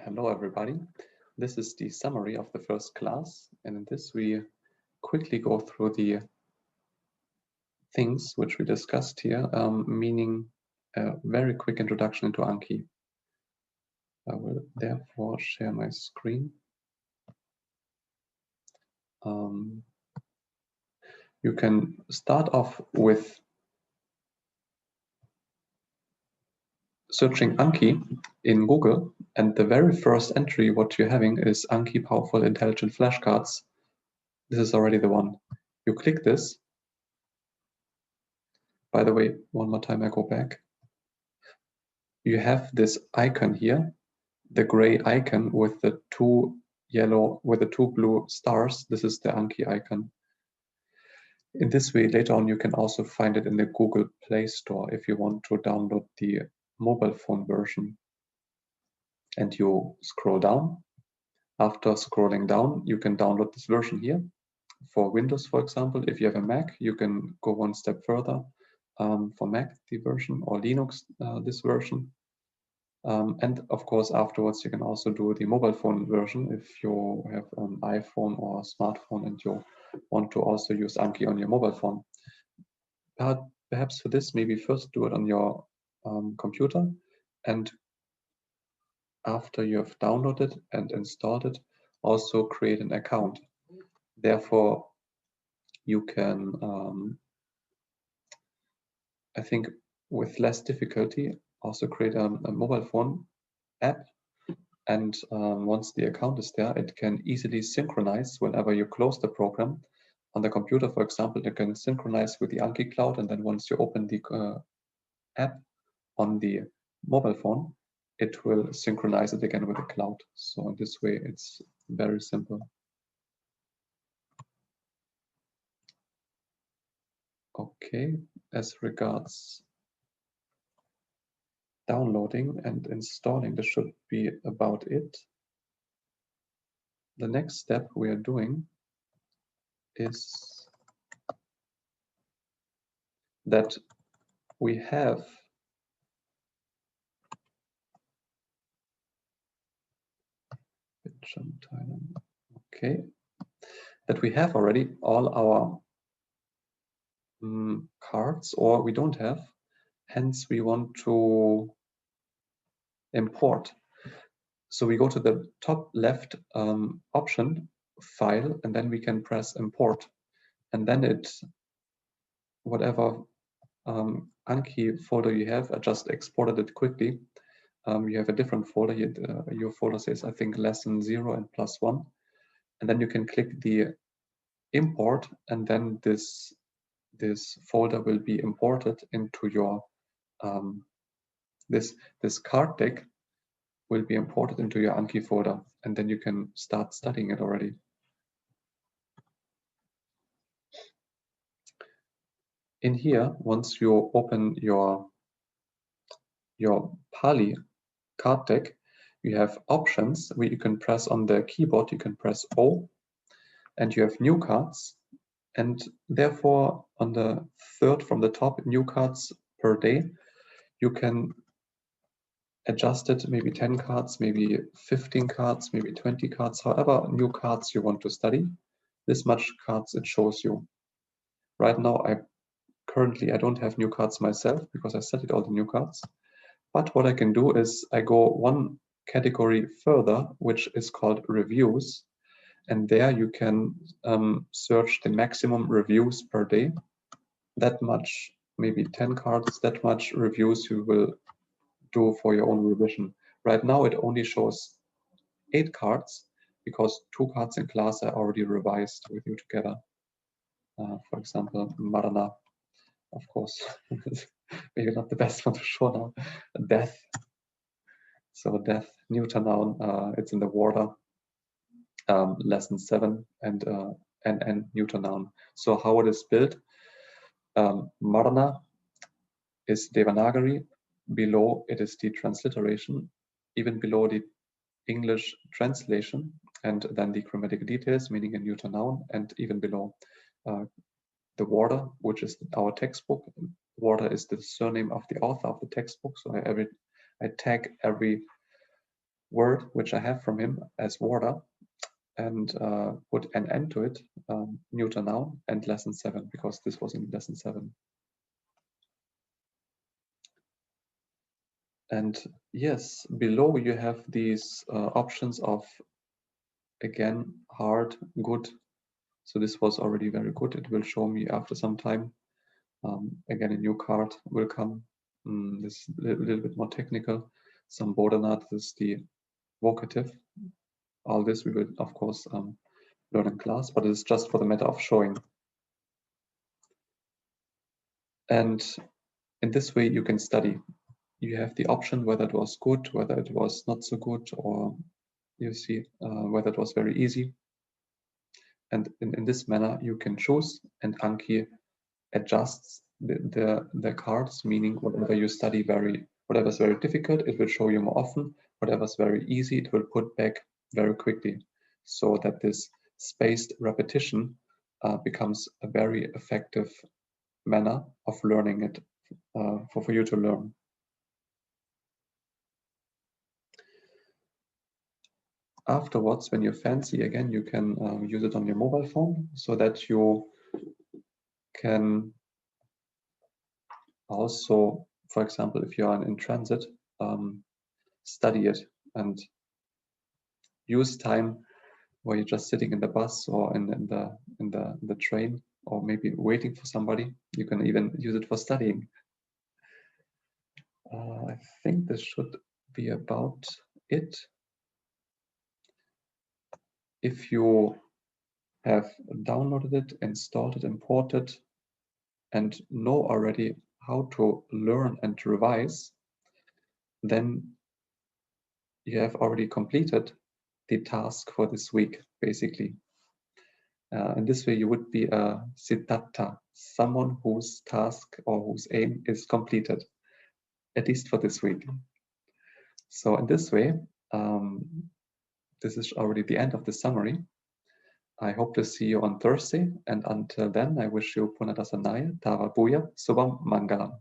Hello everybody. This is the summary of the first class, and in this we quickly go through the things which we discussed here, meaning a very quick introduction into Anki. I will therefore share my screen. You can start off with searching Anki in Google, and the very first entry what you're having is Anki Powerful Intelligent Flashcards. This is already the one. You click this. By the way, one more time I go back. You have this icon here, the gray icon with the two blue stars. This is the Anki icon. In this way, later on, you can also find it in the Google Play Store if you want to download the mobile phone version. And you scroll down. After scrolling down, you can download this version here. For Windows, for example, if you have a Mac, you can go one step further. For Mac, the version, or Linux, this version. And of course, afterwards, you can also do the mobile phone version if you have an iPhone or a smartphone and you want to also use Anki on your mobile phone. But perhaps for this, maybe first do it on your computer, and after you have downloaded and installed it, also create an account. Therefore, you can, I think, with less difficulty, also create a mobile phone app. And once the account is there, it can easily synchronize whenever you close the program. On the computer, for example, you can synchronize with the Anki cloud, and then once you open the app on the mobile phone, it will synchronize it again with the cloud. So in this way, it's very simple. Okay, as regards downloading and installing, this should be about it. The next step we are doing is that we have that we have already all our cards, or we don't have. Hence, we want to import. So we go to the top left option, File, and then we can press Import. And then whatever Anki folder you have, I just exported it quickly. You have a different folder here. Your folder says, I think, lesson 0 and +1. And then you can click the import, and then this folder will be imported into your this card deck will be imported into your Anki folder, and then you can start studying it already. In here, once you open your Pali card deck, you have options where you can press on the keyboard. You can press O, and you have new cards, and therefore on the third from the top, new cards per day, you can adjust it, maybe 10 cards, maybe 15 cards, maybe 20 cards, however new cards you want to study. This much cards it shows you. Right now, currently I don't have new cards myself because I studied all the new cards. But what I can do is I go one category further, which is called reviews. And there you can search the maximum reviews per day. That much, maybe 10 cards, that much reviews you will do for your own revision. Right now it only shows 8 cards because 2 cards in class I already revised with you together. For example, Marana, of course, maybe not the best one to show now. Death. So death, neuter noun, it's in the water. Lesson 7 and neuter noun. So how it is built? Marana is Devanagari. Below it is the transliteration, even below the English translation, and then the grammatical details, meaning a neuter noun, and even below the water, which is our textbook. Water is the surname of the author of the textbook. So I tag every word which I have from him as water and put an end to it, neuter noun, and lesson 7, because this was in lesson 7. And yes, below you have these options of, again, hard, good. So this was already very good. It will show me after some time. Again, a new card will come. This is a little bit more technical. Some Bodhana, this is the vocative. All this we will, of course, learn in class, but it's just for the matter of showing. And in this way, you can study. You have the option whether it was good, whether it was not so good, or you see whether it was very easy. And in this manner, you can choose, and Anki adjusts the cards, meaning whatever you study whatever's very difficult, it will show you more often. Whatever's very easy, it will put back very quickly, so that this spaced repetition becomes a very effective manner of learning it for you to learn. Afterwards, when you fancy again, you can use it on your mobile phone, so that you can also, for example, if you are in transit, study it and use time where you're just sitting in the bus or in the train, or maybe waiting for somebody. You can even use it for studying. I think this should be about it. If you have downloaded it, installed it, imported, and know already how to learn and revise, then you have already completed the task for this week, basically. In this way, you would be a siddhartha, someone whose task or whose aim is completed, at least for this week. So in this way, this is already the end of the summary. I hope to see you on Thursday, and until then, I wish you Punadasanaya, Tara Bhuya, Subham Mangalam.